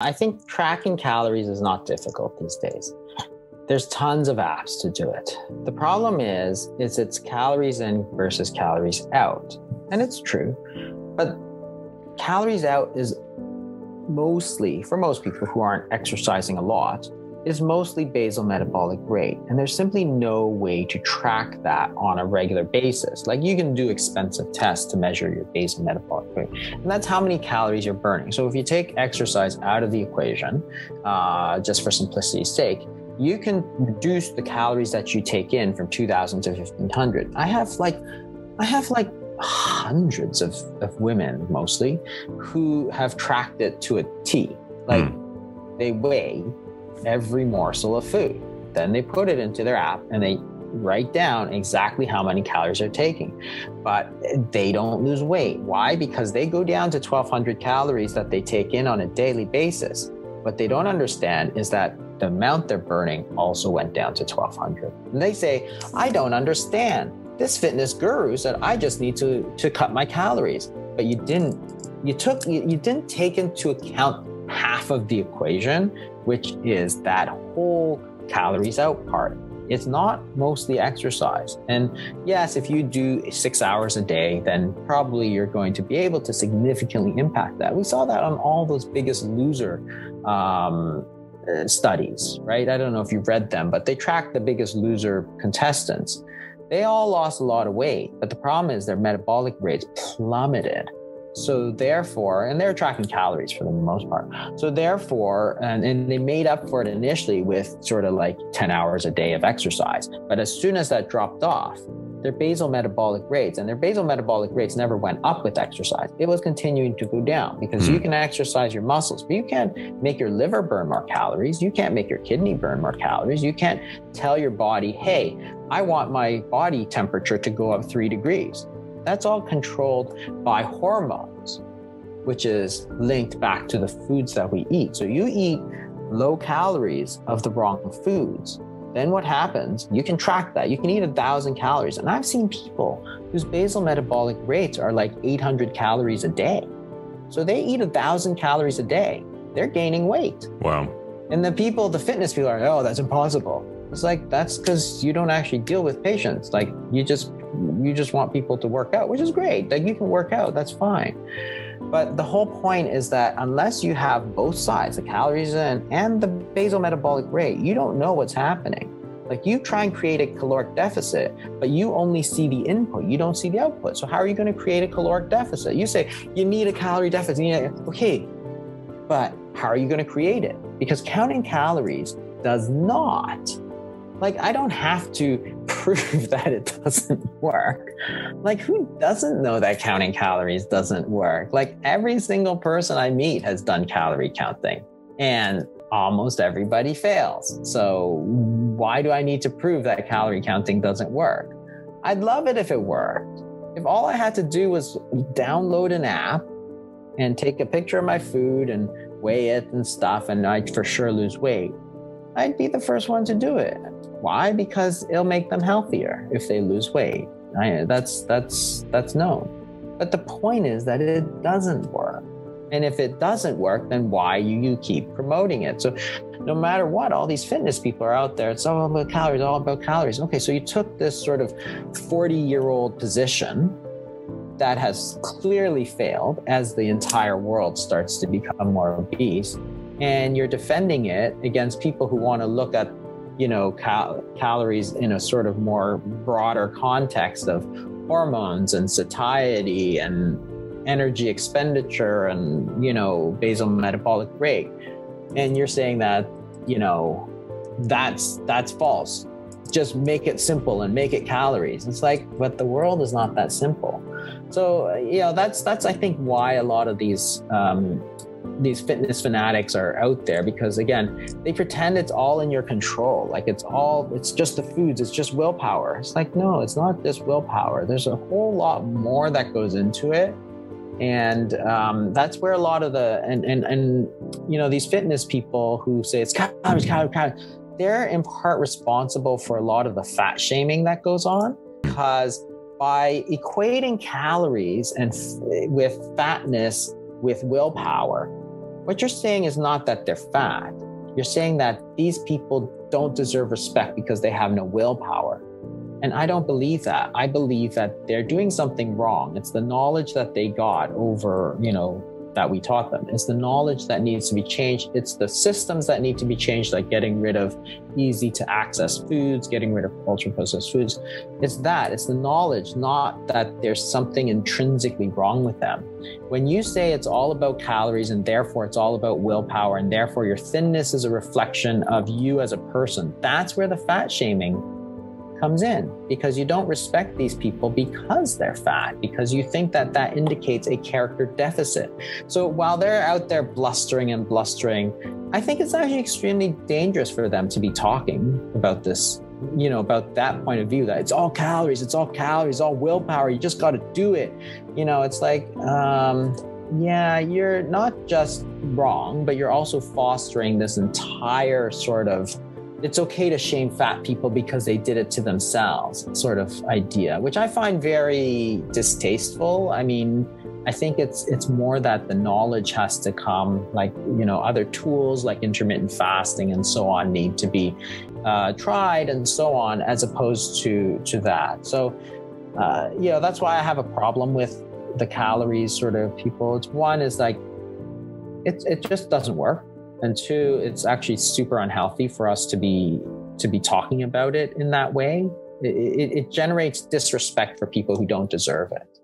I think tracking calories is not difficult these days. There's tons of apps to do it. The problem is it's calories in versus calories out. And it's true, but calories out is mostly, for most people who aren't exercising a lot, is mostly basal metabolic rate. And there's simply no way to track that on a regular basis. Like, you can do expensive tests to measure your basal metabolic rate, and that's how many calories you're burning. So if you take exercise out of the equation, just for simplicity's sake, you can reduce the calories that you take in from 2,000 to 1,500. I have like hundreds of women, mostly, who have tracked it to a T. Like, they weigh every morsel of food. Then they put it into their app and they write down exactly how many calories they're taking. But they don't lose weight. Why? Because they go down to 1,200 calories that they take in on a daily basis. What they don't understand is that the amount they're burning also went down to 1,200. And they say, I don't understand. This fitness guru said I just need to cut my calories. But you didn't take into account half of the equation, which is that whole calories out part. It's not mostly exercise. And yes, if you do 6 hours a day, then probably you're going to be able to significantly impact that. We saw that on all those Biggest Loser studies, right? I don't know if you've read them, but they tracked the Biggest Loser contestants. They all lost a lot of weight, but the problem is their metabolic rates plummeted. So therefore, and they're tracking calories for the most part. So therefore, and they made up for it initially with sort of like 10 hours a day of exercise. But as soon as that dropped off, their basal metabolic rates, and their basal metabolic rates never went up with exercise. It was continuing to go down, because you can exercise your muscles, but you can't make your liver burn more calories. You can't make your kidney burn more calories. You can't tell your body, hey, I want my body temperature to go up 3 degrees. That's all controlled by hormones, which is linked back to the foods that we eat. So you eat low calories of the wrong foods. Then what happens? You can track that. You can eat 1,000 calories. And I've seen people whose basal metabolic rates are like 800 calories a day. So they eat 1,000 calories a day. They're gaining weight. Wow. And the fitness people are, oh, that's impossible. It's like, that's because you don't actually deal with patients. Like, you just want people to work out, which is great. Like, you can work out, that's fine. But the whole point is that unless you have both sides, the calories in and the basal metabolic rate, you don't know what's happening. Like, you try and create a caloric deficit, but you only see the input. You don't see the output. So how are you going to create a caloric deficit? You say you need a calorie deficit. Okay, but how are you going to create it? Because counting calories does not. Like, I don't have to prove that it doesn't work. Like, who doesn't know that counting calories doesn't work? Like, every single person I meet has done calorie counting, and almost everybody fails. So why do I need to prove that calorie counting doesn't work? I'd love it if it worked. If all I had to do was download an app and take a picture of my food and weigh it and stuff, and I'd for sure lose weight, I'd be the first one to do it. Why? Because it'll make them healthier if they lose weight. That's known. But the point is that it doesn't work. And if it doesn't work, then why you keep promoting it? So no matter what, all these fitness people are out there. It's all about calories, all about calories. Okay, so you took this sort of 40-year-old position that has clearly failed as the entire world starts to become more obese, and you're defending it against people who want to look at calories in a sort of more broader context of hormones and satiety and energy expenditure and, basal metabolic rate. And you're saying that, that's false. Just make it simple and make it calories. It's like, but the world is not that simple. So, that's I think why a lot of these fitness fanatics are out there, because again, they pretend it's all in your control. Like, it's just the foods, it's just willpower. It's like, no, it's not just willpower. There's a whole lot more that goes into it. And that's where a lot of these fitness people who say it's calories, they're in part responsible for a lot of the fat shaming that goes on, because by equating calories and with fatness with willpower, what you're saying is not that they're fat. You're saying that these people don't deserve respect because they have no willpower. And I don't believe that. I believe that they're doing something wrong. It's the knowledge that they got over, that we taught them. It's the knowledge that needs to be changed. It's the systems that need to be changed, like getting rid of easy to access foods, getting rid of ultra processed foods. It's the knowledge, not that there's something intrinsically wrong with them. When you say it's all about calories and therefore it's all about willpower and therefore your thinness is a reflection of you as a person, that's where the fat shaming comes in, because you don't respect these people because they're fat, because you think that that indicates a character deficit. So while they're out there blustering, I think it's actually extremely dangerous for them to be talking about this, about that point of view, that it's all calories, all willpower, you just got to do it. It's like, yeah, you're not just wrong, but you're also fostering this entire sort of it's okay to shame fat people because they did it to themselves sort of idea, which I find very distasteful. I mean, I think it's more that the knowledge has to come, like, other tools like intermittent fasting and so on need to be tried and so on, as opposed to that. So, that's why I have a problem with the calories sort of people. It's one is like, it just doesn't work. And two, it's actually super unhealthy for us to be talking about it in that way. It generates disrespect for people who don't deserve it.